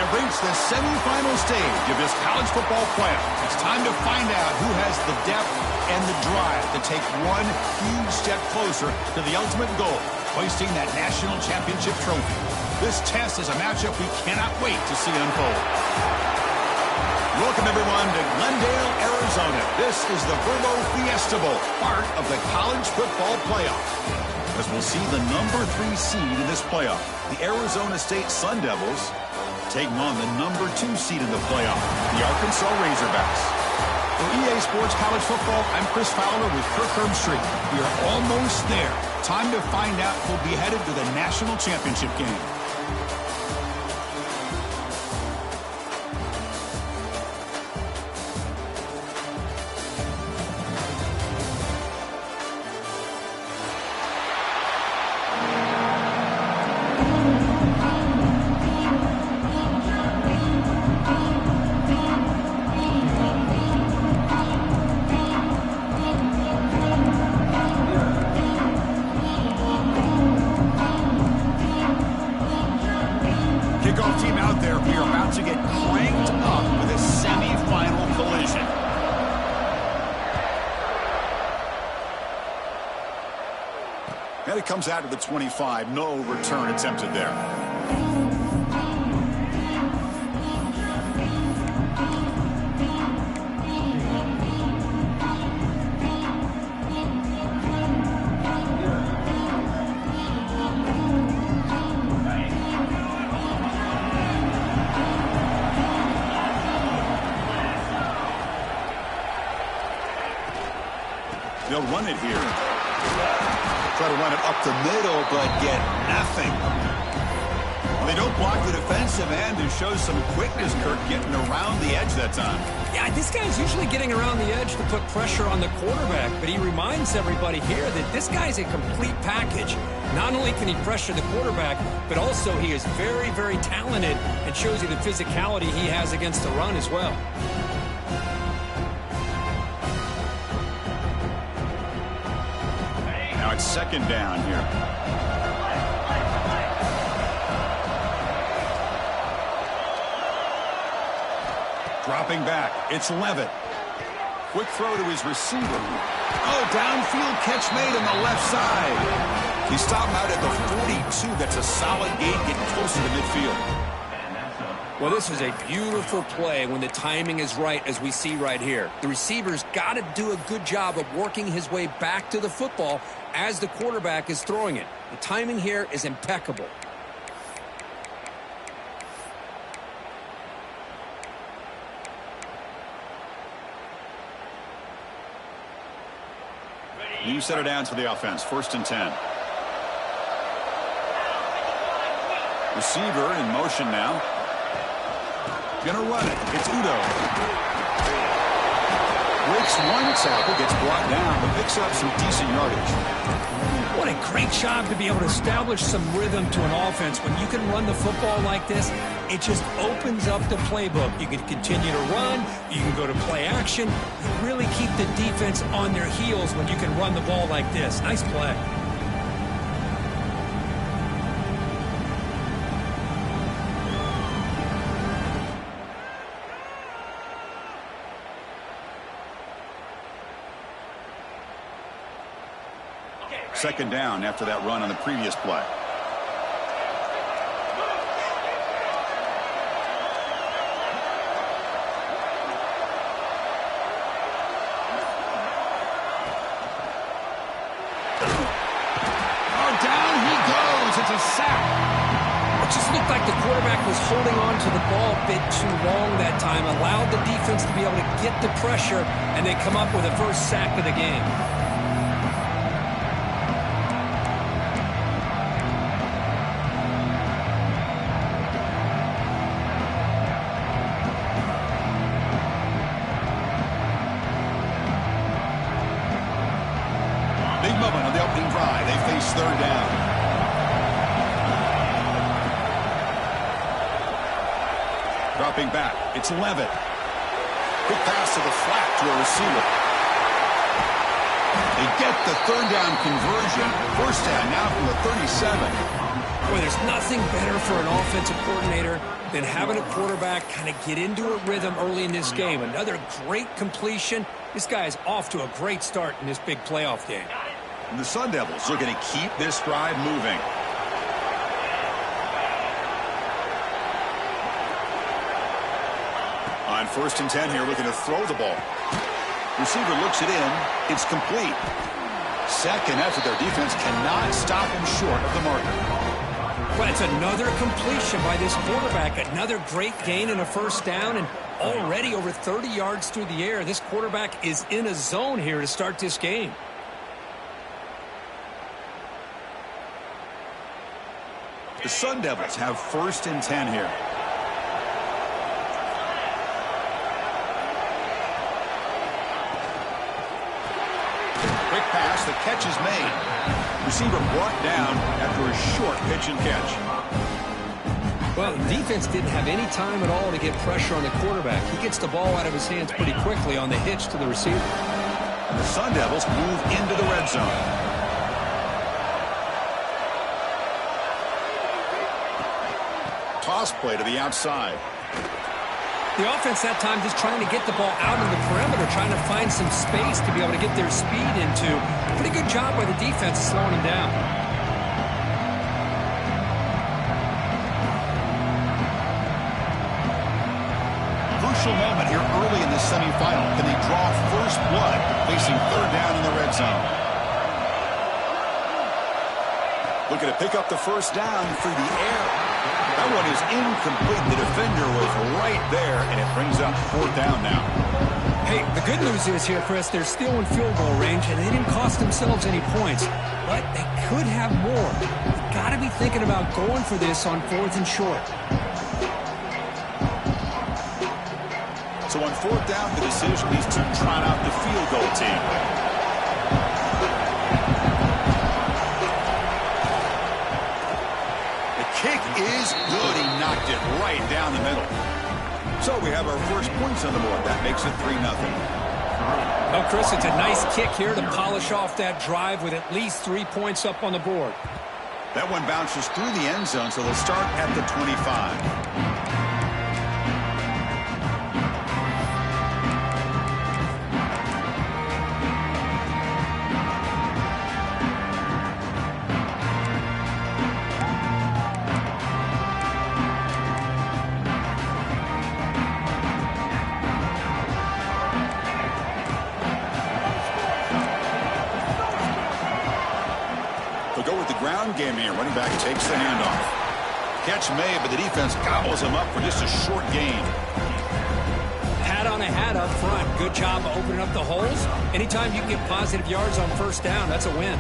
have reached the semifinal stage of this college football playoff. It's time to find out who has the depth and the drive to take one huge step closer to the ultimate goal, hoisting that national championship trophy. This test is a matchup we cannot wait to see unfold. Welcome, everyone, to Glendale, Arizona. This is the Verbo Fiesta Bowl, part of the college football playoff. As we'll see the number 3 seed in this playoff, the Arizona State Sun Devils, taking on the number 2 seed in the playoff, the Arkansas Razorbacks. For EA Sports College Football, I'm Chris Fowler with Kirk Herbstreit. We are almost there. Time to find out who'll be headed to the national championship game. Kickoff team out there. We are about to get cranked up with a semifinal collision. And it comes out to the 25. No return attempted there. They'll run it here. Try to run it up the middle, but get nothing. Well, they don't block the defensive end and show some quickness, Kirk, getting around the edge that time. Yeah, this guy's usually getting around the edge to put pressure on the quarterback, but he reminds everybody here that this guy's a complete package. Not only can he pressure the quarterback, but also he is very, very talented and shows you the physicality he has against the run as well. Now it's second down here. Dropping back. It's Levitt. Quick throw to his receiver. Oh, downfield catch made on the left side. He stopped him out at the 42. That's a solid gain, getting closer to midfield. Well, this is a beautiful play when the timing is right, as we see right here. The receiver's got to do a good job of working his way back to the football as the quarterback is throwing it. The timing here is impeccable. New center downs for the offense. 1st and 10. Receiver in motion now. Gonna run it. It's Udo. Breaks one tackle, gets brought down, but picks up some decent yardage. What a great job to be able to establish some rhythm to an offense. When you can run the football like this, it just opens up the playbook. You can continue to run. You can go to play action. You really keep the defense on their heels when you can run the ball like this. Nice play. Second down after that run on the previous play. Oh, down he goes. It's a sack. It just looked like the quarterback was holding on to the ball a bit too long that time, allowed the defense to be able to get the pressure, and they come up with the first sack of the game. Big moment on the opening drive. They face third down. Dropping back. It's Levitt. Quick pass to the flat to a receiver. They get the third down conversion. First down now from the 37. Boy, there's nothing better for an offensive coordinator than having a quarterback kind of get into a rhythm early in this game. Another great completion. This guy is off to a great start in this big playoff game. And the Sun Devils looking to keep this drive moving. On 1st and 10 here, looking to throw the ball. Receiver looks it in. It's complete. Second effort, their defense cannot stop him short of the marker. Well, it's another completion by this quarterback. Another great gain and a first down, and already over 30 yards through the air. This quarterback is in a zone here to start this game. The Sun Devils have 1st and 10 here. Quick pass, the catch is made. Receiver brought down after a short pitch and catch. Well, the defense didn't have any time at all to get pressure on the quarterback. He gets the ball out of his hands pretty quickly on the hitch to the receiver. And the Sun Devils move into the red zone. Toss play to the outside. The offense that time just trying to get the ball out of the perimeter, trying to find some space to be able to get their speed into. Pretty good job by the defense slowing him down. Crucial moment here early in the semifinal. Can they draw first blood facing 3rd down in the red zone? Looking to pick up the first down through the air. That one is incomplete. The defender was right there, and it brings up 4th down now. Hey, the good news is here, Chris, they're still in field goal range, and they didn't cost themselves any points. But they could have more. You've got to be thinking about going for this on 4th and short. So on 4th down, the decision is to trot out the field goal team. Kick is good. He knocked it right down the middle. So we have our first points on the board. That makes it 3-0. Well, Chris, it's a nice kick here to polish off that drive with at least 3 points up on the board. That one bounces through the end zone, so they'll start at the 25. Game here. Running back takes the handoff. Catch made, but the defense gobbles him up for just a short gain. Hat on a hat up front. Good job of opening up the holes. Anytime you can get positive yards on first down, that's a win.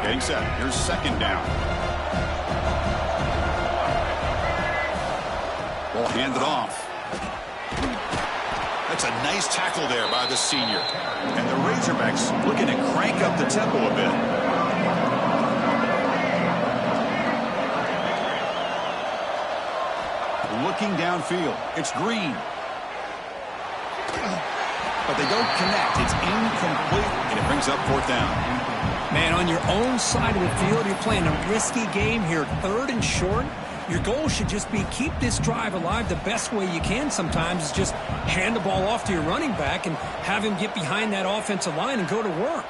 Getting set. Here's 2nd down. Ball handed off. That's a nice tackle there by the senior. And the Razorbacks looking to crank up the tempo a bit. Looking downfield. It's Green. But they don't connect. It's incomplete, and it brings up 4th down. Man, on your own side of the field, you're playing a risky game here. 3rd and short. Your goal should just be keep this drive alive the best way you can sometimes is just hand the ball off to your running back and have him get behind that offensive line and go to work.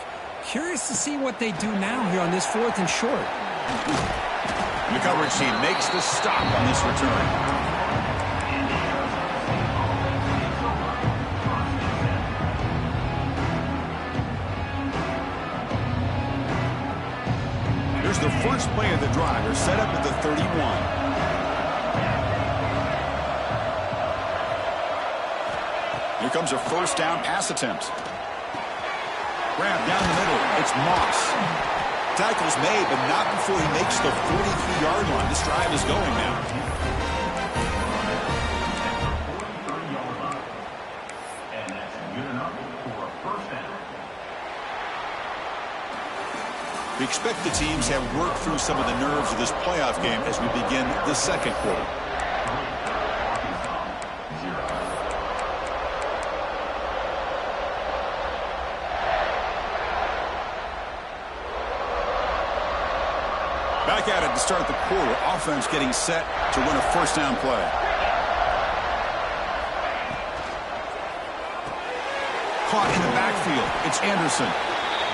Curious to see what they do now here on this 4th and short. The coverage team makes the stop on this return. The first play of the drive. They're set up at the 31. Here comes a first down pass attempt. Grab down the middle. It's Moss. Tackle's made, but not before he makes the 43-yard line. This drive is going now. The We expect the teams have worked through some of the nerves of this playoff game as we begin the second quarter. Back at it to start the quarter. Offense getting set to win a first down play. Caught in the backfield. It's Anderson.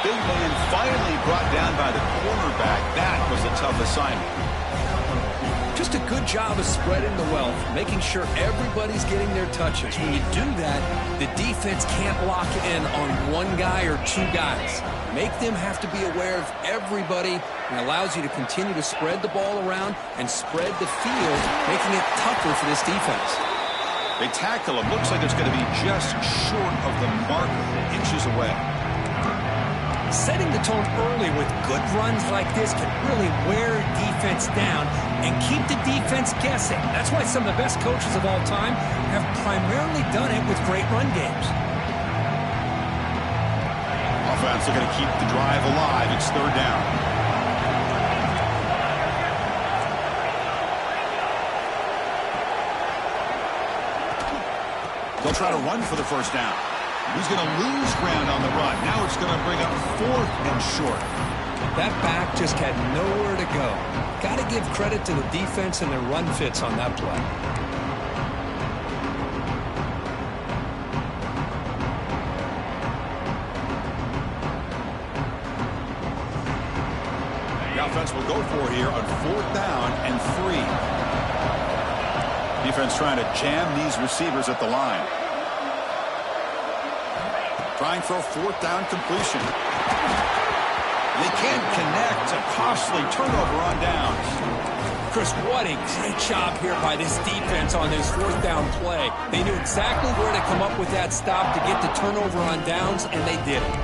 Big man finally brought down by the cornerback. That was a tough assignment. Just a good job of spreading the wealth, making sure everybody's getting their touches. When you do that, the defense can't lock in on one guy or two guys. Make them have to be aware of everybody, and allows you to continue to spread the ball around and spread the field, making it tougher for this defense. They tackle him. Looks like it's going to be just short of the marker, inches away. Setting the tone early with good runs like this can really wear defense down and keep the defense guessing. That's why some of the best coaches of all time have primarily done it with great run games. Offense looking to keep the drive alive. It's third down. They'll try to run for the first down. He's going to lose ground on the run. Now it's going to bring up fourth and short. That back just had nowhere to go. Got to give credit to the defense and their run fits on that play. The offense will go for here on fourth down and 3. Defense trying to jam these receivers at the line. Trying for a fourth down completion. They can't connect. A costly turnover on downs. Chris, what a great job here by this defense on this fourth down play. They knew exactly where to come up with that stop to get the turnover on downs, and they did it.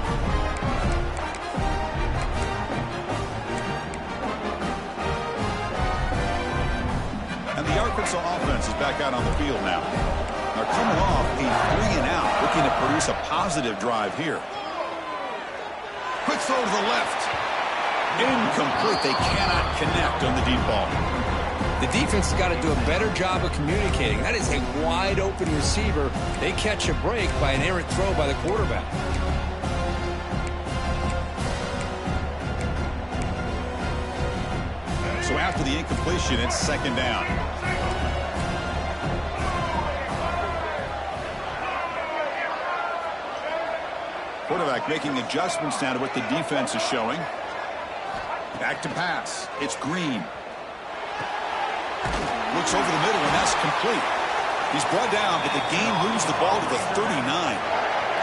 And the Arkansas offense is back out on the field now. They're coming off a 3-and-out, looking to produce a positive drive here. Quick throw to the left. Incomplete. They cannot connect on the deep ball. The defense has got to do a better job of communicating. That is a wide-open receiver. They catch a break by an errant throw by the quarterback. So after the incompletion, it's second down. Quarterback making adjustments now to what the defense is showing. Back to pass. It's Green. Looks over the middle, and that's complete. He's brought down, but the game moves the ball to the 39.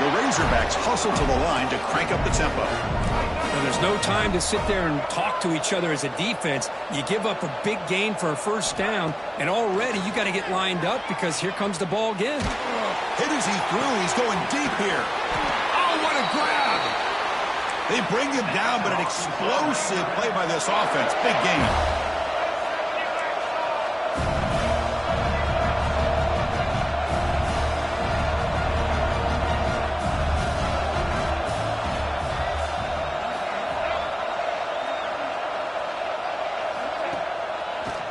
The Razorbacks hustle to the line to crank up the tempo. Well, there's no time to sit there and talk to each other as a defense. You give up a big gain for a first down, and already you got to get lined up because here comes the ball again. Hit as he threw. He's going deep here. Oh, what a grab! They bring him down, but an explosive play by this offense. Big gain.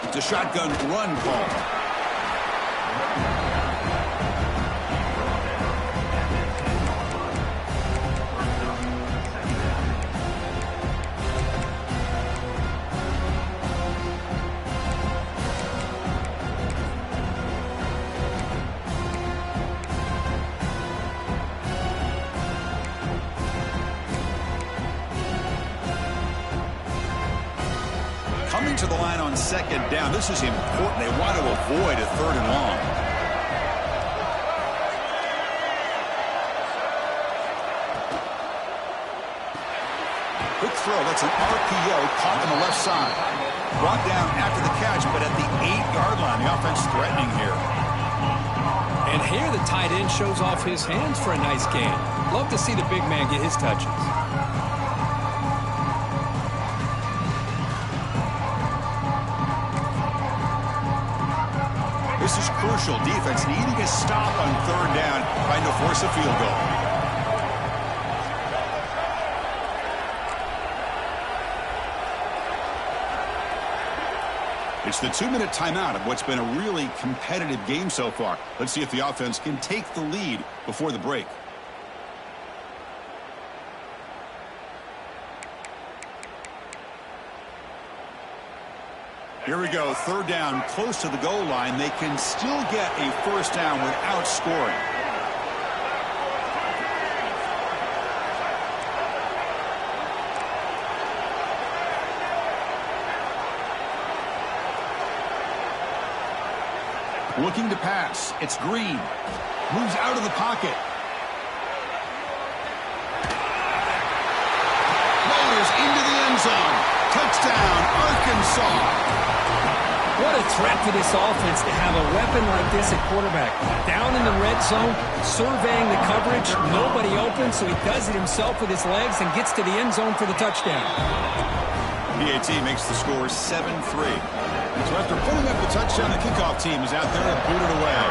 It's a shotgun run call. Coming to the line on second down. This is important. They want to avoid a third and long. Quick throw. That's an RPO caught on the left side. Brought down after the catch, but at the 8-yard line. The offense threatening here. And here the tight end shows off his hands for a nice gain. Love to see the big man get his touches. This is crucial. Defense needing a stop on third down, trying to force a field goal. It's the 2-minute timeout of what's been a really competitive game so far. Let's see if the offense can take the lead before the break. Here we go, 3rd down, close to the goal line. They can still get a first down without scoring. Looking to pass. It's Green. Moves out of the pocket. Motors into the end zone. Touchdown, Arkansas. What a threat for this offense to have a weapon like this at quarterback. Down in the red zone, surveying the coverage. Nobody open, so he does it himself with his legs and gets to the end zone for the touchdown. PAT makes the score 7-3. So after putting up the touchdown, the kickoff team is out there to boot it away.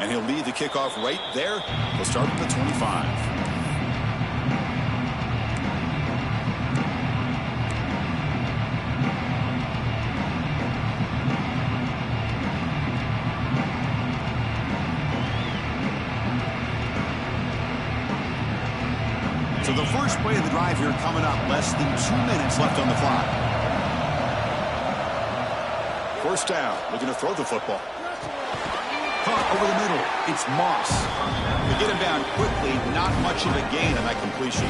And he'll lead the kickoff right there. He'll start at the 25. So the first play of the drive here coming up. Less than 2 minutes left on the clock. First down. Looking to throw the football. Caught over the middle. It's Moss. They get him down quickly. Not much of a gain on that completion.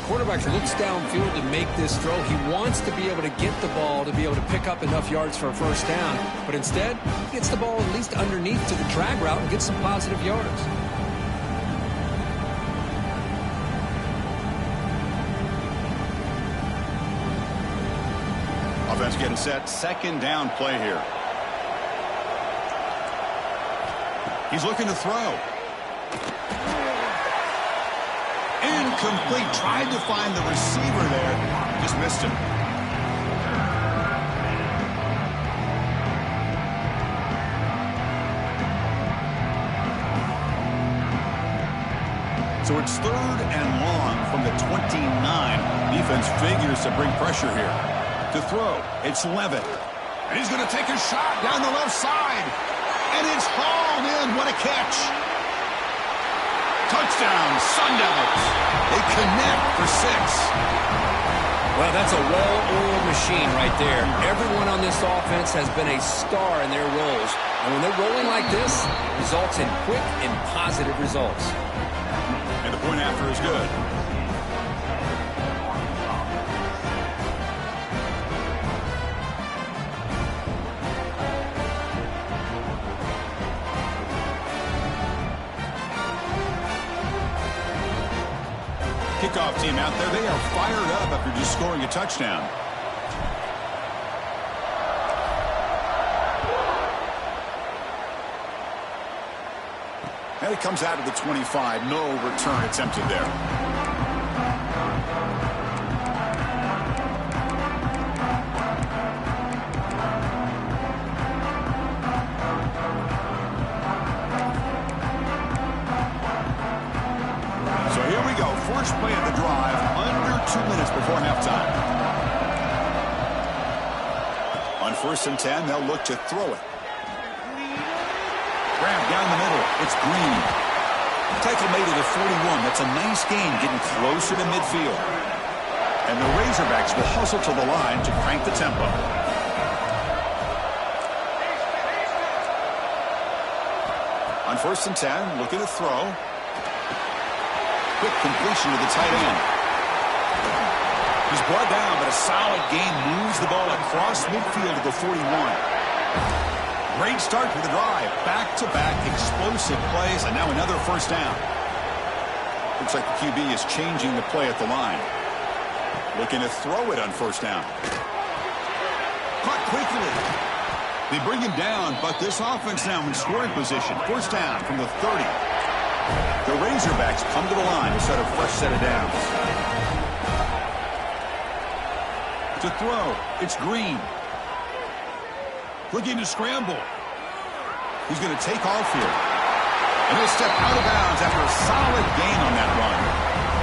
Quarterback looks downfield to make this throw. He wants to be able to get the ball to be able to pick up enough yards for a first down. But instead, he gets the ball at least underneath to the drag route and gets some positive yards. Offense getting set. 2nd down play here. He's looking to throw. Incomplete. Tried to find the receiver there. Just missed him. So it's 3rd and long from the 29. Defense figures to bring pressure here. To throw, it's Levitt. And he's going to take a shot down the left side. And it's hauled in. What a catch. Touchdown, Sun Devils. They connect for 6. Well, that's a well-oiled machine right there. Everyone on this offense has been a star in their roles. And when they're rolling like this, it results in quick and positive results. And the point after is good. Kickoff team out there. They are fired up after just scoring a touchdown. And it comes out of the 25. No return attempted there. So here we go. First play of the drive. Under 2 minutes before halftime. On 1st and 10, they'll look to throw it. Grab down the middle. It's Green. Tackle made at the 41. That's a nice gain, getting closer to midfield. And the Razorbacks will hustle to the line to crank the tempo. On 1st and 10, looking to throw. Quick completion to the tight end. He's brought down, but a solid gain moves the ball across midfield to the 41. Great start to the drive. Back-to-back explosive plays, and now another first down. Looks like the QB is changing the play at the line. Looking to throw it on 1st down. Caught quickly. They bring him down, but this offense now in scoring position. 1st down from the 30. The Razorbacks come to the line to set a fresh set of downs. To throw, it's Green. Looking to scramble. He's going to take off here. And he'll step out of bounds after a solid gain on that run.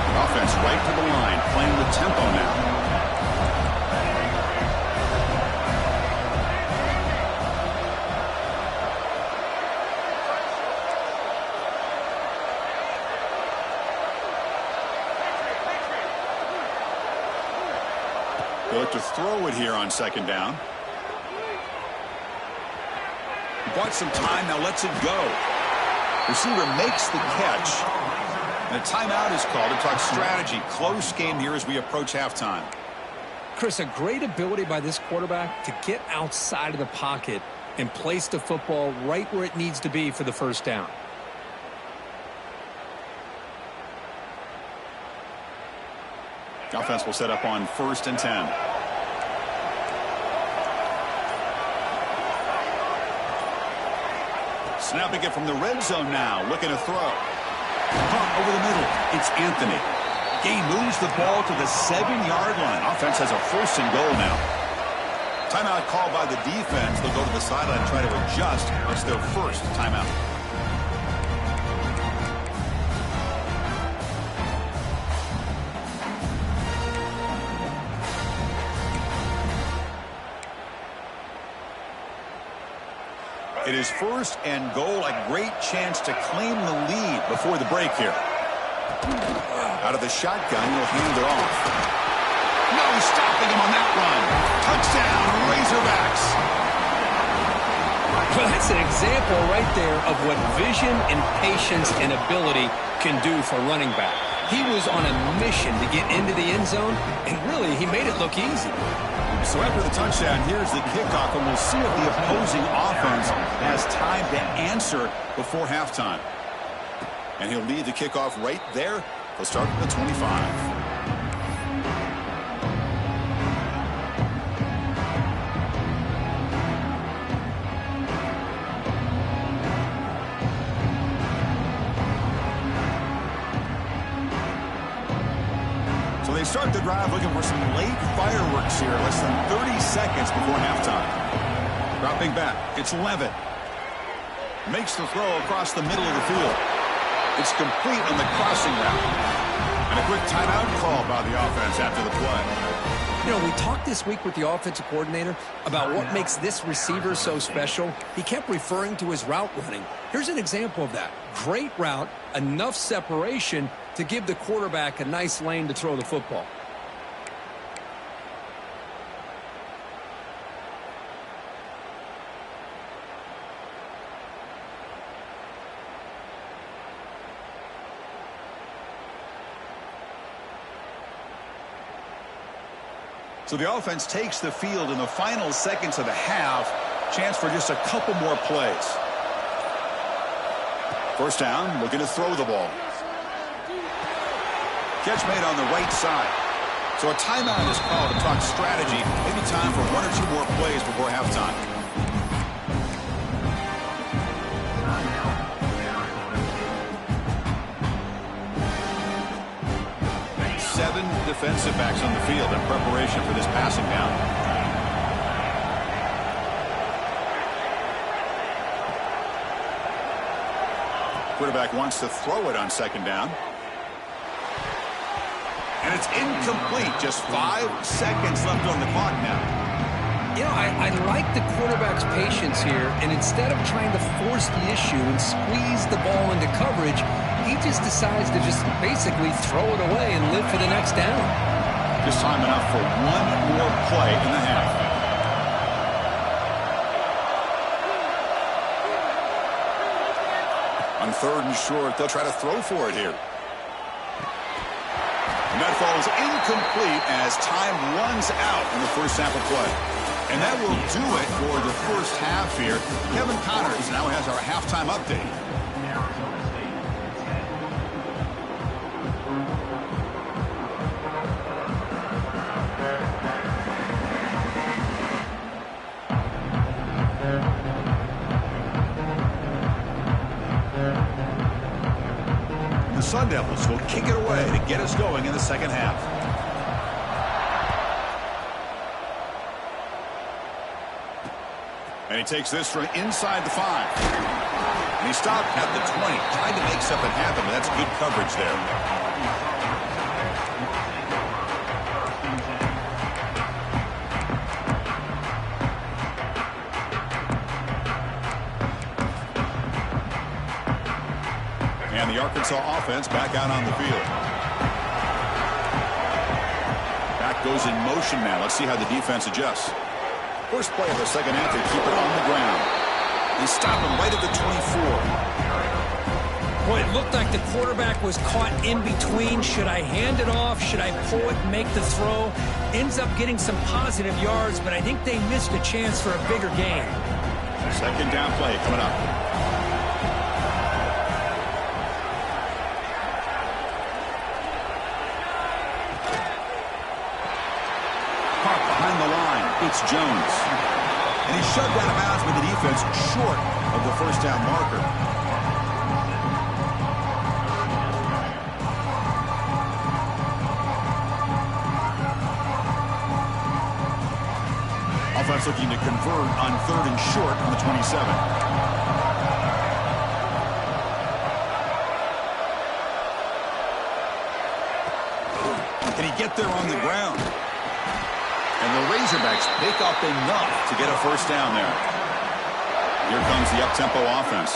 The offense right to the line. playing with tempo now. They look to throw it here on second down. He bought some time, now lets it go. Receiver makes the catch. And a timeout is called to talk strategy. Close game here as we approach halftime. Chris, a great ability by this quarterback to get outside of the pocket and place the football right where it needs to be for the first down. The offense will set up on 1st and 10. Snapping it from the red zone now, looking to throw. Pump over the middle. It's Anthony. He moves the ball to the 7-yard line. Offense has a 1st and goal now. Timeout called by the defense. They'll go to the sideline and try to adjust. It's their first timeout. It is 1st and goal, a great chance to claim the lead before the break here. Out of the shotgun, he'll hand it off. No stopping him on that run. Touchdown, Razorbacks. Well, that's an example right there of what vision and patience and ability can do for running back. He was on a mission to get into the end zone, and really, he made it look easy. So after the touchdown, here's the kickoff, and we'll see if the opposing offense has time to answer before halftime. And he'll lead the kickoff right there. They'll start at the 25. They start the drive looking for some late fireworks here, less than 30 seconds before halftime. Dropping back, it's Levitt. Makes the throw across the middle of the field. It's complete on the crossing route. And a quick timeout call by the offense after the play. You know, we talked this week with the offensive coordinator about what makes this receiver so special. He kept referring to his route running. Here's an example of that. Great route, enough separation to give the quarterback a nice lane to throw the football. So the offense takes the field in the final seconds of the half. Chance for just a couple more plays. First down, looking to throw the ball. Catch made on the right side. So a timeout is called to talk strategy. Maybe time for 1 or 2 more plays before halftime. Seven defensive backs on the field in preparation for this passing down. Quarterback wants to throw it on second down. And it's incomplete. Just 5 seconds left on the clock now. You know, I like the quarterback's patience here, and instead of trying to force the issue and squeeze the ball into coverage, he just decides to just basically throw it away and live for the next down. Just time enough for 1 more play in the half. On 3rd and short, they'll try to throw for it here. And that falls incomplete as time runs out in the first half of play. And that will do it for the first half here. Kevin Connors now has our halftime update. The Sun Devils will kick it away to get us going in the second half. And he takes this from inside the 5. And he stopped at the 20. Tried to make something happen, but that's good coverage there. Arkansas offense back out on the field. Back goes in motion now. Let's see how the defense adjusts. First play of the second half, they keep it on the ground. They stop him right at the 24. Boy, it looked like the quarterback was caught in between. Should I hand it off? Should I pull it and make the throw? Ends up getting some positive yards, but I think they missed a chance for a bigger gain. Second down play coming up. Caught behind the line. It's Jones. And he's shoved out of bounds with the defense short of the first down marker. Offense looking to convert on 3rd and short on the 27. Can he get there on the ground? And the Razorbacks pick up enough to get a first down there. Here comes the up-tempo offense.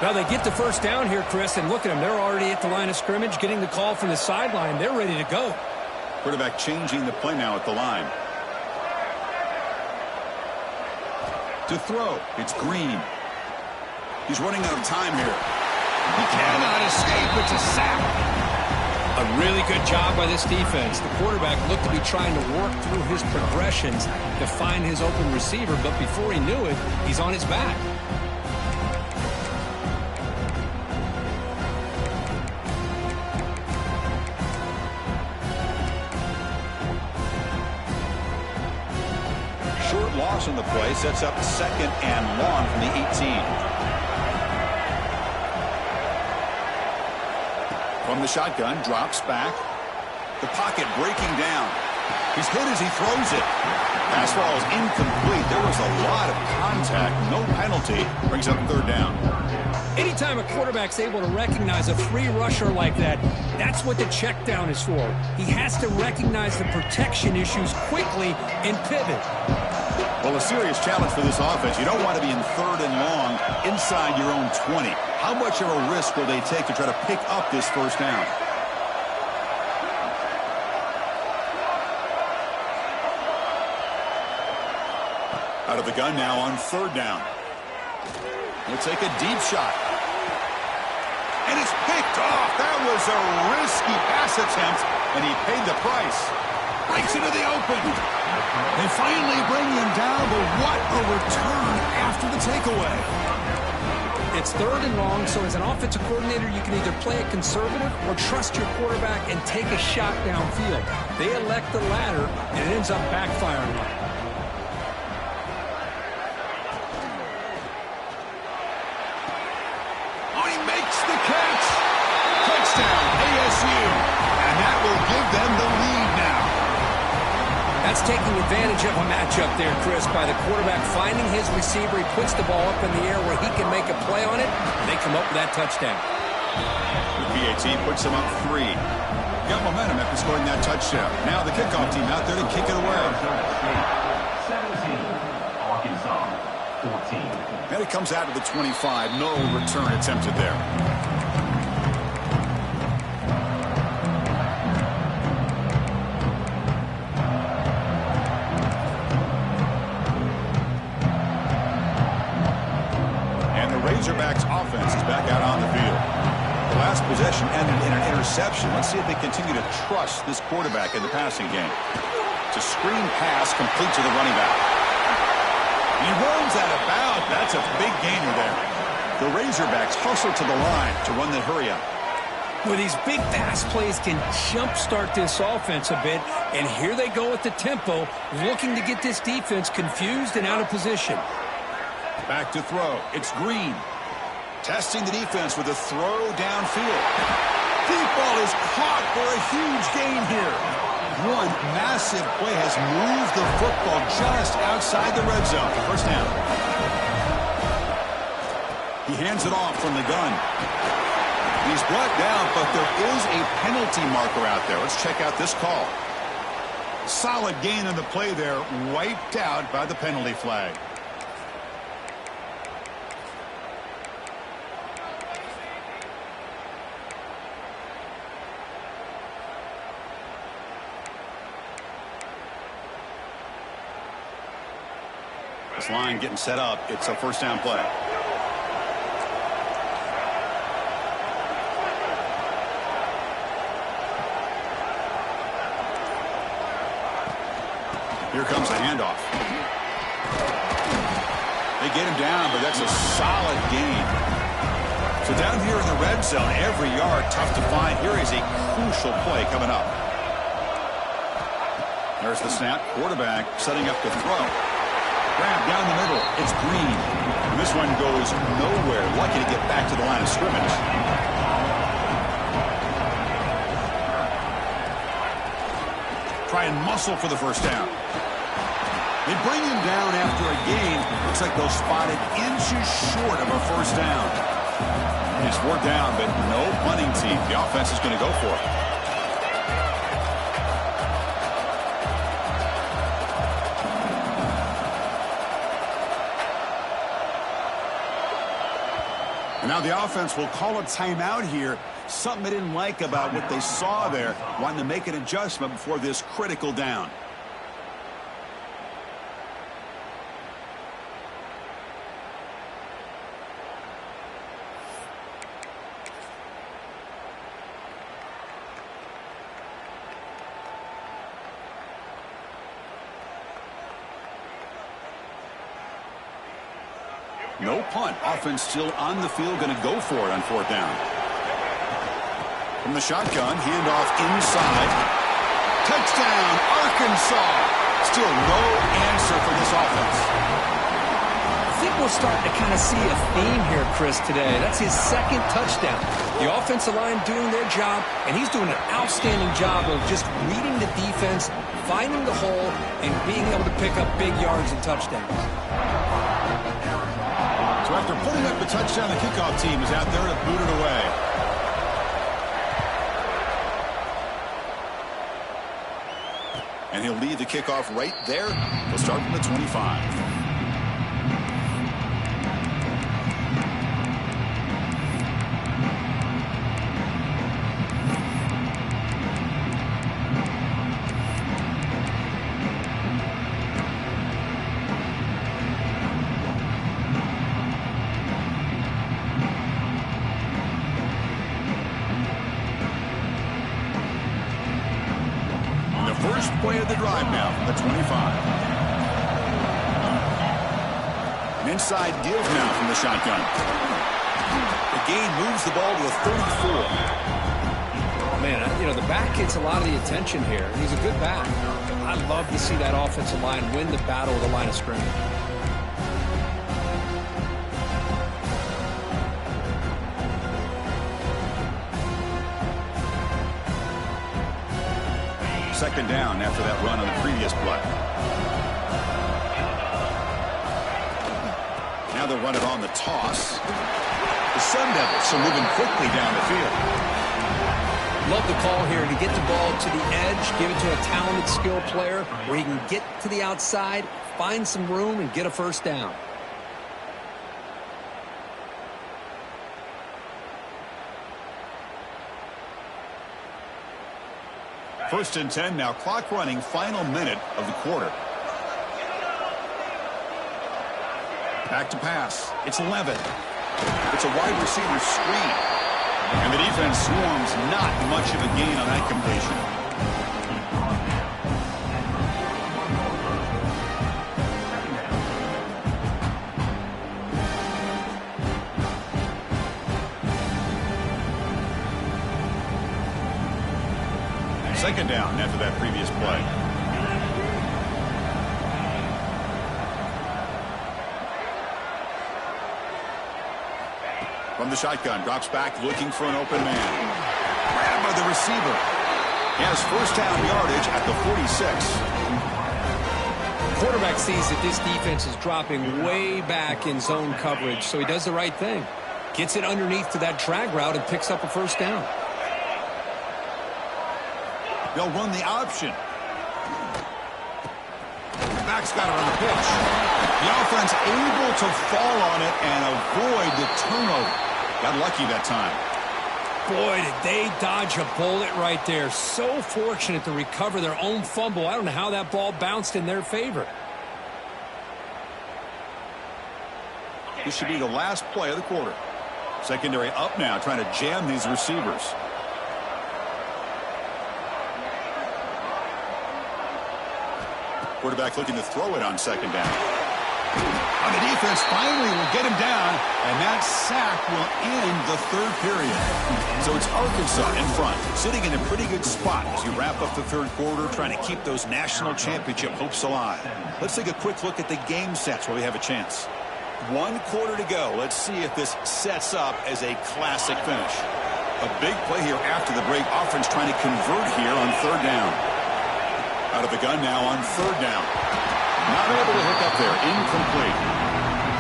Well, they get the first down here, Chris, and look at them. They're already at the line of scrimmage, getting the call from the sideline. They're ready to go. Quarterback changing the play now at the line. To throw, it's Green. He's running out of time here. He cannot escape. It's a sack. A really good job by this defense. The quarterback looked to be trying to work through his progressions to find his open receiver, but before he knew it, he's on his back. Loss on the play sets up 2nd and long from the 18. From the shotgun, drops back. The pocket breaking down. He's hit as he throws it. Pass ball is incomplete. There was a lot of contact. No penalty. Brings up 3rd down. Anytime a quarterback's able to recognize a free rusher like that, that's what the check down is for. He has to recognize the protection issues quickly and pivot. Well, a serious challenge for this offense. You don't want to be in 3rd and long inside your own 20. How much of a risk will they take to try to pick up this first down? Out of the gun now on 3rd down. He'll take a deep shot. And it's picked off. That was a risky pass attempt, and he paid the price. Breaks into the open. They finally bring him down, but what a return after the takeaway. It's 3rd and long, so as an offensive coordinator, you can either play it conservative or trust your quarterback and take a shot downfield. They elect the latter, and it ends up backfiring. Oh, he makes the catch. Touchdown, ASU. And that will give them the lead now. That's taking advantage of a matchup there, Chris, by the quarterback finding his receiver. He puts the ball up in the air where he can make a play on it, and they come up with that touchdown. The PAT puts them up 3. Got momentum after scoring that touchdown. Now the kickoff team out there to kick it away. 17, Arkansas, 14. And it comes out to the 25. No return attempted there. Razorbacks offense is back out on the field. The last possession ended in an interception. Let's see if they continue to trust this quarterback in the passing game. It's a screen pass complete to the running back. He runs out of bounds. That's a big gainer there. The Razorbacks hustle to the line to run the hurry up. Well, these big pass plays can jumpstart this offense a bit, and here they go at the tempo, looking to get this defense confused and out of position. Back to throw. It's Green. Testing the defense with a throw downfield. Deep ball is caught for a huge gain here. One massive play has moved the football just outside the red zone. First down. He hands it off from the gun. He's brought down, but there is a penalty marker out there. Let's check out this call. Solid gain on the play there, wiped out by the penalty flag. This line getting set up. It's a first down play. Here comes the handoff. They get him down, but that's a solid gain. So down here in the red zone, every yard tough to find. Here is a crucial play coming up. There's the snap. Quarterback setting up to throw. Grab down the middle. It's Green. And this one goes nowhere. Lucky to get back to the line of scrimmage. Try and muscle for the first down. They bring him down after a gain. Looks like they'll spot it inches short of a first down. It's 4th down, but no punting team. The offense is going to go for it. And now the offense will call a timeout here. Something they didn't like about what they saw there. Wanting to make an adjustment before this critical down. No punt. Offense still on the field. Going to go for it on 4th down. From the shotgun. Handoff inside. Touchdown, Arkansas. Still no answer for this offense. I think we're starting to kind of see a theme here, Chris, today. That's his 2nd touchdown. The offensive line doing their job, and he's doing an outstanding job of just reading the defense, finding the hole, and being able to pick up big yards and touchdowns. So after putting up the touchdown, the kickoff team is out there to boot it away. And he'll lead the kickoff right there. He'll start from the 25. First play of the drive now from the 25. An inside give now from the shotgun. The gain moves the ball to the 34. Man, you know, the back gets a lot of the attention here. He's a good back. I'd love to see that offensive line win the battle of the line of scrimmage. Second down after that run on the previous play. Now they'll run it on the toss. The Sun Devils are moving quickly down the field. Love the call here to get the ball to the edge, give it to a talented, skilled player where he can get to the outside, find some room, and get a first down. First and 10 now, clock running, final minute of the quarter. Back to pass. It's Levin. It's a wide receiver screen. And the defense swarms, not much of a gain on that completion. Second down after that previous play. From the shotgun, drops back looking for an open man. Grabbed by the receiver. He has first down yardage at the 46. Quarterback sees that this defense is dropping way back in zone coverage, so he does the right thing. Gets it underneath to that drag route and picks up a first down. They'll run the option. Back's got it on the pitch. The offense able to fall on it and avoid the turnover. Got lucky that time. Boy, did they dodge a bullet right there. So fortunate to recover their own fumble. I don't know how that ball bounced in their favor. This should be the last play of the quarter. Secondary up now, trying to jam these receivers. Quarterback looking to throw it on second down. On the defense, finally will get him down, and that sack will end the third period. So it's Arkansas in front, sitting in a pretty good spot as you wrap up the third quarter, trying to keep those national championship hopes alive. Let's take a quick look at the game sets while we have a chance. 1 quarter to go. Let's see if this sets up as a classic finish. A big play here after the break. Offense trying to convert here on third down. Out of the gun now on third down. Not able to hook up there. Incomplete.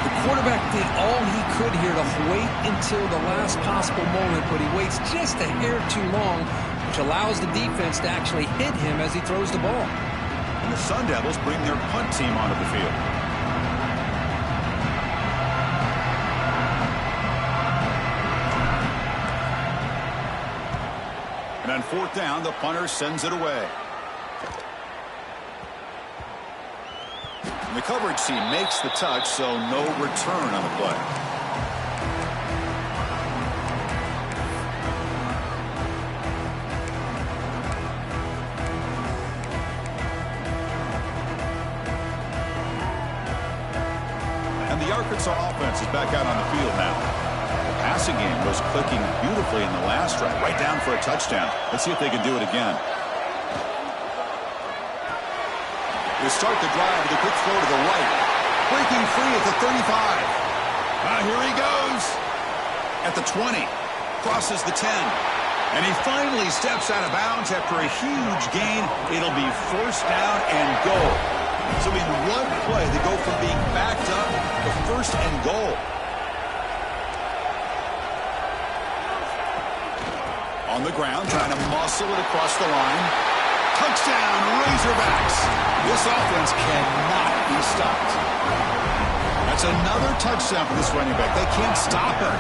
The quarterback did all he could here to wait until the last possible moment, but he waits just a hair too long, which allows the defense to actually hit him as he throws the ball. And the Sun Devils bring their punt team onto the field. And on fourth down, the punter sends it away. And the coverage team makes the touch, so no return on the play. And the Arkansas offense is back out on the field now. The passing game was clicking beautifully in the last drive, right down for a touchdown. Let's see if they can do it again. They start the drive with a quick throw to the right. Breaking free at the 35. Here he goes. At the 20. Crosses the 10. And he finally steps out of bounds after a huge gain. It'll be first down and goal. So in one play, they go from being backed up to first and goal. On the ground, trying to muscle it across the line. Touchdown, Razorbacks. This offense cannot be stopped. That's another touchdown for this running back. They can't stop her.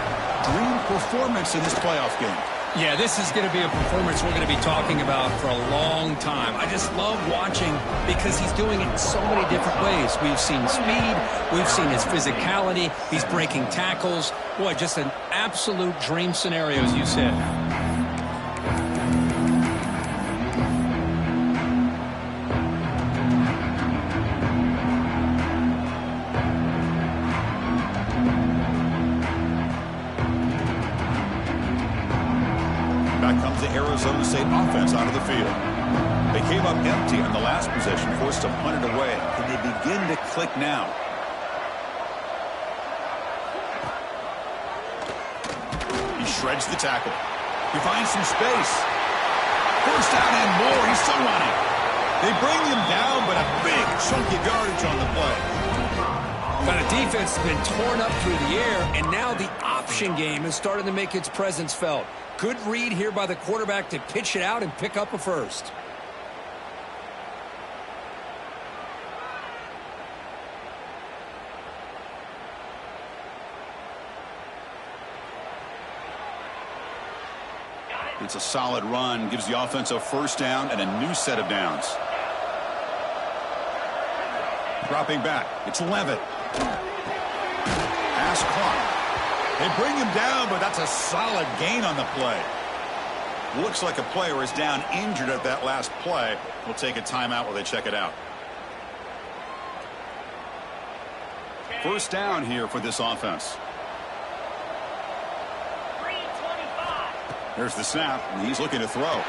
Dream performance in this playoff game. Yeah, this is going to be a performance we're going to be talking about for a long time. I just love watching because he's doing it in so many different ways. We've seen speed. We've seen his physicality. He's breaking tackles. Boy, just an absolute dream scenario, as you said. Arizona State offense out of the field. They came up empty on the last possession, forced to punt it away. Can they begin to click now? He shreds the tackle. He finds some space. First down and more. He's still running. They bring him down, but a big chunk of yardage on the play. But a defense has been torn up through the air, and now the option game is starting to make its presence felt. Good read here by the quarterback to pitch it out and pick up a first. It's a solid run, gives the offense a first down and a new set of downs. Dropping back, it's Levitt. Pass caught. They bring him down, but that's a solid gain on the play. Looks like a player is down injured at that last play. We'll take a timeout while they check it out. First down here for this offense. There's the snap, and he's looking to throw.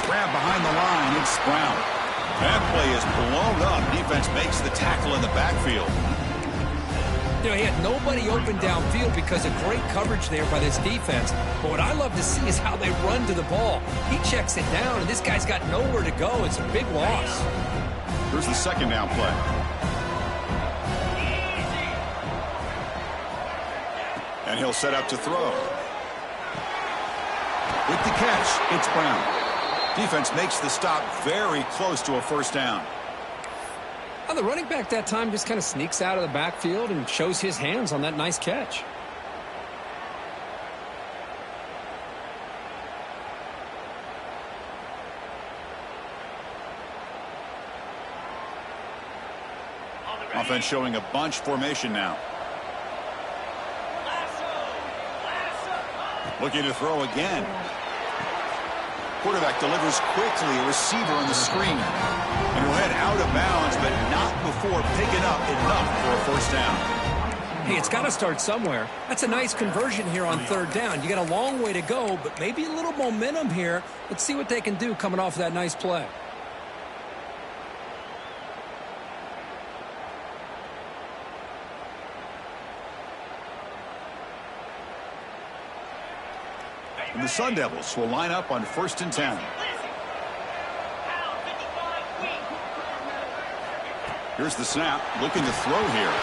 Grab behind the line, it's Brown. That play is blown up. Defense makes the tackle in the backfield. You know, he had nobody open downfield because of great coverage there by this defense. But what I love to see is how they run to the ball. He checks it down, and this guy's got nowhere to go. It's a big loss. Here's the second down play. And he'll set up to throw. With the catch, it's Brown. Defense makes the stop very close to a first down. Well, the running back that time just kind of sneaks out of the backfield and shows his hands on that nice catch. Offense showing a bunch formation now. Looking to throw again. Quarterback delivers quickly, a receiver on the screen. And he'll head out of bounds, but not before picking up enough for a first down. Hey, it's got to start somewhere. That's a nice conversion here on third down. You got a long way to go, but maybe a little momentum here. Let's see what they can do coming off that nice play. And the Sun Devils will line up on 1st and 10. Here's the snap, looking to throw here.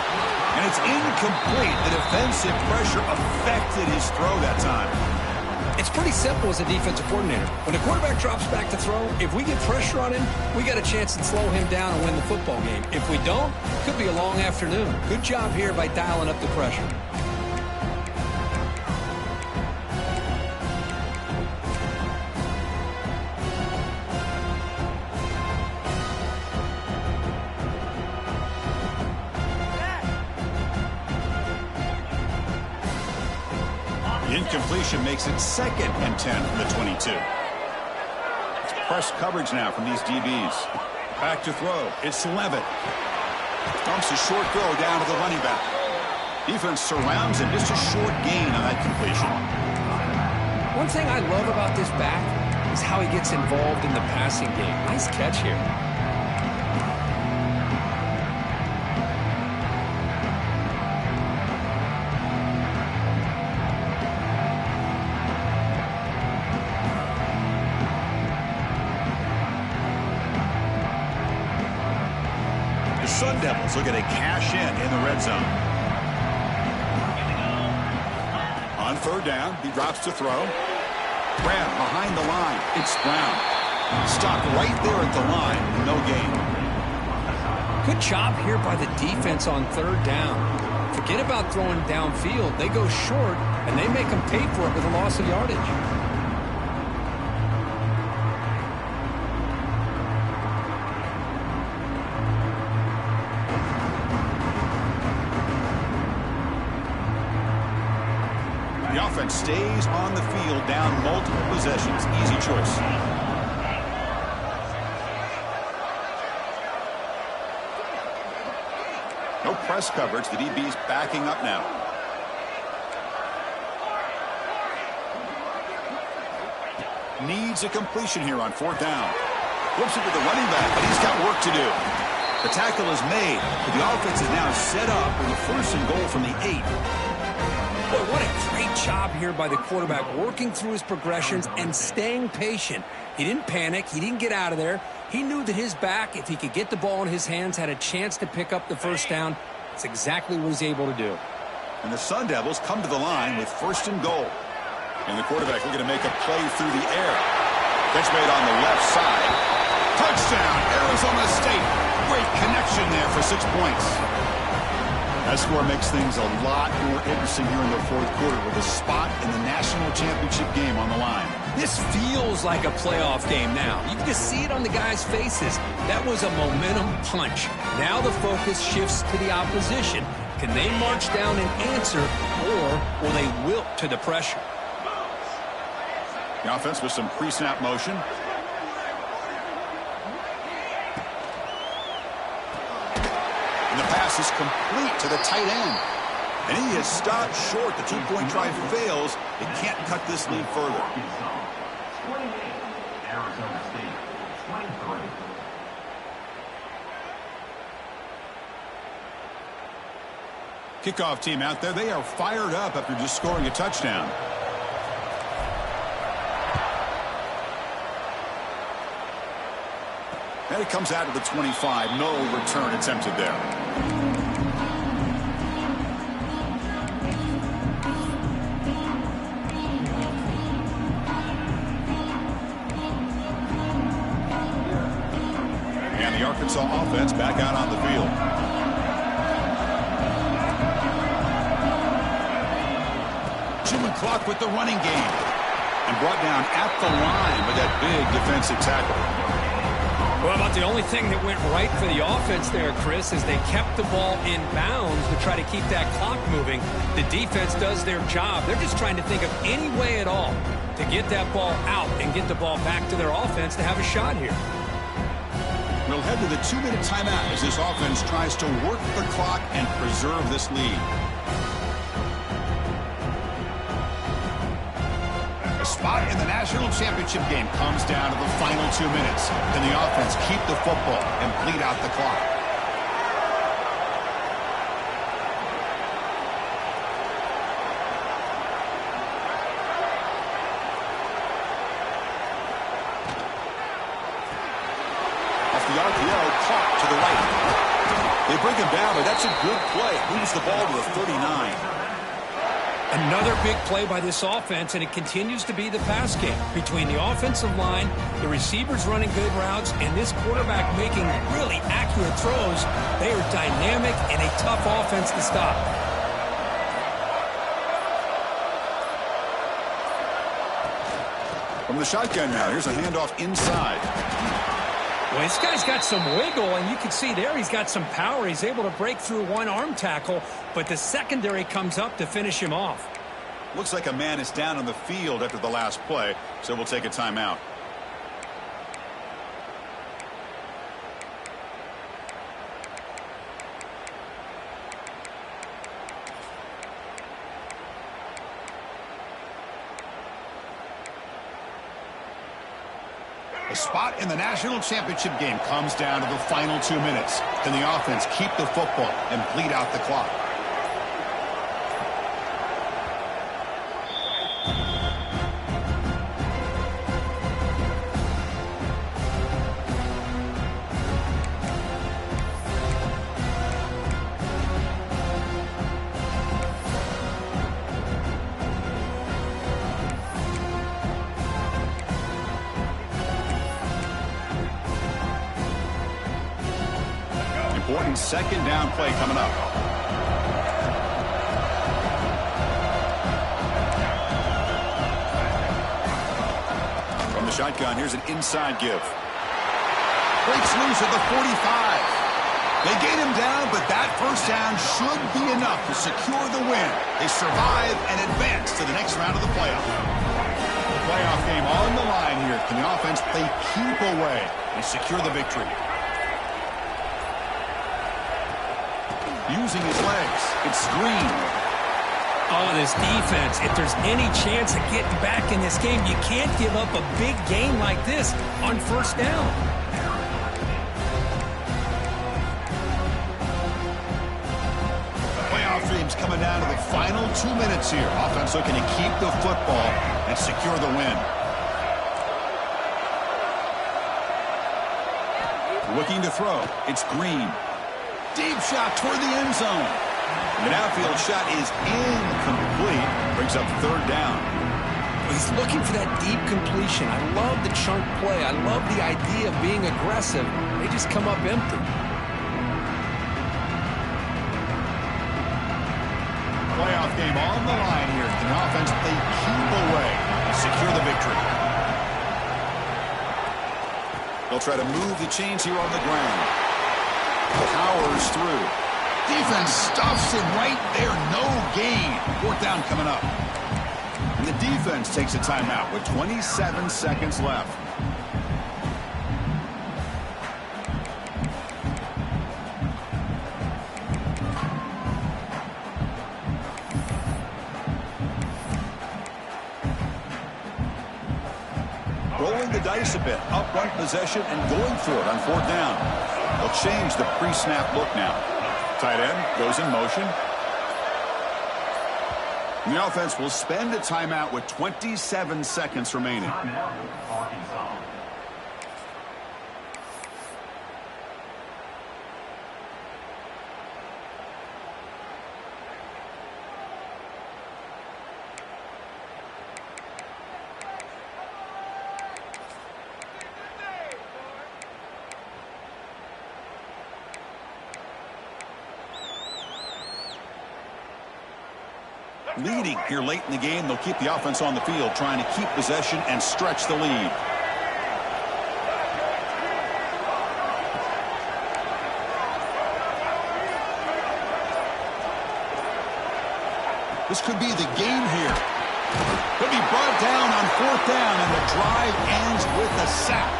And it's incomplete. The defensive pressure affected his throw that time. It's pretty simple as a defensive coordinator. When the quarterback drops back to throw, if we get pressure on him, we got a chance to slow him down and win the football game. If we don't, it could be a long afternoon. Good job here by dialing up the pressure. Incompletion makes it 2nd and 10 from the 22. It's press coverage now from these DBs. Back to throw. It's Levitt. Dumps a short throw down to the running back. Defense surrounds him. Just a short gain on that completion. One thing I love about this back is how he gets involved in the passing game. Nice catch here. Sun Devils looking to cash in the red zone. On 3rd down, he drops to throw. Grab behind the line. It's Brown. Stopped right there at the line. No gain. Good job here by the defense on 3rd down. Forget about throwing downfield. They go short, and they make them pay for it with a loss of yardage. The offense stays on the field, down multiple possessions. Easy choice. No press coverage. The DB's backing up now. Needs a completion here on 4th down. Flips it to the running back, but he's got work to do. The tackle is made, but the offense is now set up with a 1st and goal from the 8. Boy, what a great job here by the quarterback, working through his progressions and staying patient. He didn't panic. He didn't get out of there. He knew that his back, if he could get the ball in his hands, had a chance to pick up the 1st down. That's exactly what he's able to do. And the Sun Devils come to the line with 1st and goal. And the quarterback looking to make a play through the air. Catch made on the left side. Touchdown, Arizona State. Great connection there for 6 points. That score makes things a lot more interesting here in the 4th quarter with a spot in the national championship game on the line. This feels like a playoff game now. You can just see it on the guys' faces. That was a momentum punch. Now the focus shifts to the opposition. Can they march down and answer, or will they wilt to the pressure? The offense with some pre-snap motion. And the pass is complete to the tight end. And he is stopped short. The 2-point try fails. It can't cut this lead further. 28, Arizona State, 23. Kickoff team out there. They are fired up after just scoring a touchdown. And it comes out of the 25. No return attempted there. And the Arkansas offense back out on the field. Chewing clock with the running game. And brought down at the line with that big defensive tackle. Well, about But the only thing that went right for the offense there, Chris, is they kept the ball in bounds to try to keep that clock moving. The defense does their job. They're just trying to think of any way at all to get that ball out and get the ball back to their offense to have a shot here. We'll head to the 2-minute timeout as this offense tries to work the clock and preserve this lead. The spot in the national championship game comes down to the final 2 minutes. Can the offense keep the football and bleed out the clock? Off the RPO, caught to the right. They bring him down, but that's a good play. Moves the ball to the 39. Another big play by this offense, and it continues to be the pass game between the offensive line, the receivers running good routes, and this quarterback making really accurate throws. They are dynamic and a tough offense to stop. From the shotgun now, here's a handoff inside. Well, this guy's got some wiggle, and you can see there he's got some power. He's able to break through one arm tackle, but the secondary comes up to finish him off. Looks like a man is down on the field after the last play, so we'll take a timeout. The spot in the national championship game comes down to the final 2 minutes. Can the offense keep the football and bleed out the clock? Important second down play coming up. From the shotgun, here's an inside give. Breaks loose at the 45. They gain him down, but that first down should be enough to secure the win. They survive and advance to the next round of the playoff. The playoff game on the line here. Can the offense play keep away and secure the victory? Using his legs, it's Green. Oh, this defense, if there's any chance of getting back in this game, you can't give up a big game like this on first down. Playoff dreams coming down to the final 2 minutes here. Offense looking to keep the football and secure the win. Looking to throw, it's Green. Deep shot toward the end zone. The downfield shot is incomplete. Brings up third down. He's looking for that deep completion. I love the chunk play. I love the idea of being aggressive. They just come up empty. Playoff game on the line here. Can the offense play keep away and secure the victory? They'll try to move the chains here on the ground. Powers through. Defense stuffs him right there. No gain. Fourth down coming up. And the defense takes a timeout with 27 seconds left. Rolling the dice a bit. Upright possession and going for it on fourth down. They'll change the pre-snap look now. Tight end goes in motion. And the offense will spend a timeout with 27 seconds remaining. Arkansas. Leading here late in the game, they'll keep the offense on the field, trying to keep possession and stretch the lead. This could be the game here. Could be brought down on 4th down, and the drive ends with a sack.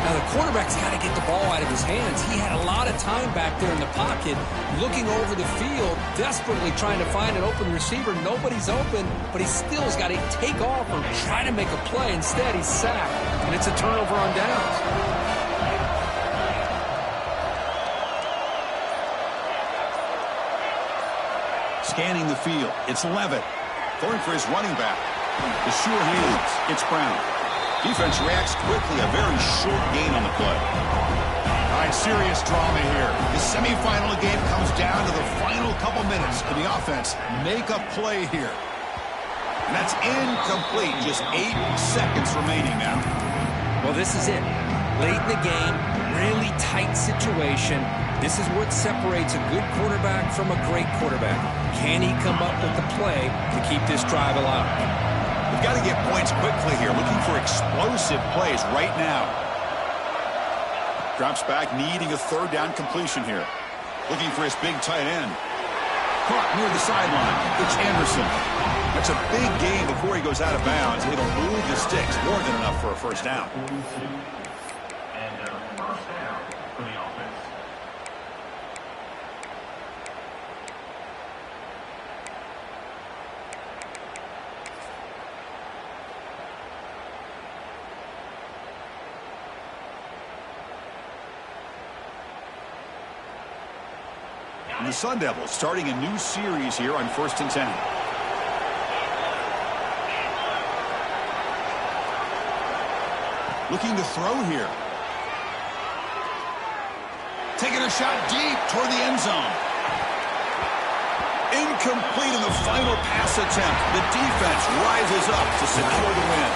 Now, the quarterback's got to get the ball out of his hands. He had a lot of time back there in the pocket, looking over the field, desperately trying to find an open receiver. Nobody's open, but he still's got to take off or try to make a play. Instead, he's sacked, and it's a turnover on downs. Scanning the field, it's Levitt. Going for his running back. The sure hands, it's Brown. Defense reacts quickly, a very short gain on the play. All right, serious drama here. The semifinal game comes down to the final couple minutes. Can the offense make a play here? And that's incomplete. Just 8 seconds remaining now. Well, this is it. Late in the game, really tight situation. This is what separates a good quarterback from a great quarterback. Can he come up with the play to keep this drive alive? We've got to get points quickly here. Looking for explosive plays right now. Drops back, needing a 3rd down completion here. Looking for his big tight end. Caught near the sideline. It's Anderson. That's a big gain before he goes out of bounds. It'll move the sticks. More than enough for a 1st down. And a 1st down for the offense. And the Sun Devils starting a new series here on 1st and 10. Looking to throw here. Taking a shot deep toward the end zone. Incomplete in the final pass attempt. The defense rises up to secure the win.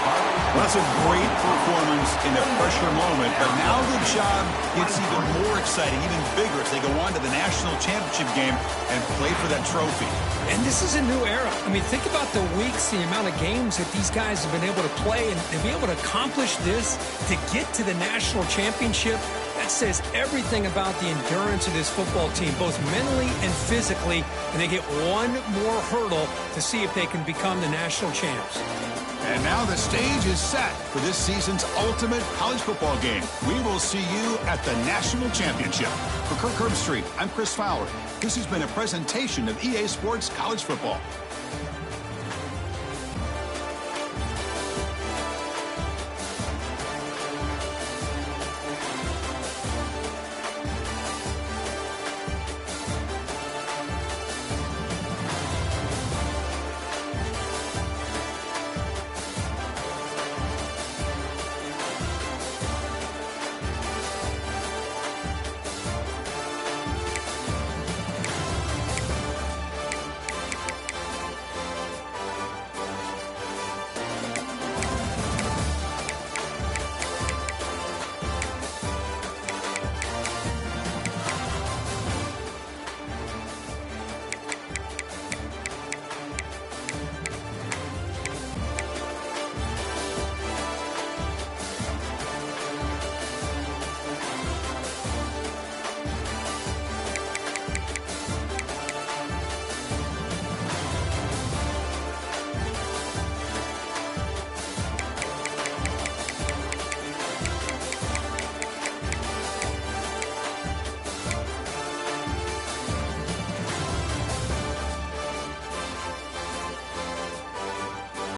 Well, that's a great performance in a pressure moment, but now the job gets even more exciting, even bigger as they go on to the national championship game and play for that trophy. And this is a new era. I mean, think about the weeks, the amount of games that these guys have been able to play, and to be able to accomplish this, to get to the national championship, that says everything about the endurance of this football team, both mentally and physically, and they get one more hurdle to see if they can become the national champs. And now the stage is set for this season's ultimate college football game. We will see you at the national championship. For Kirk Herbstreit, I'm Chris Fowler. This has been a presentation of EA Sports College Football.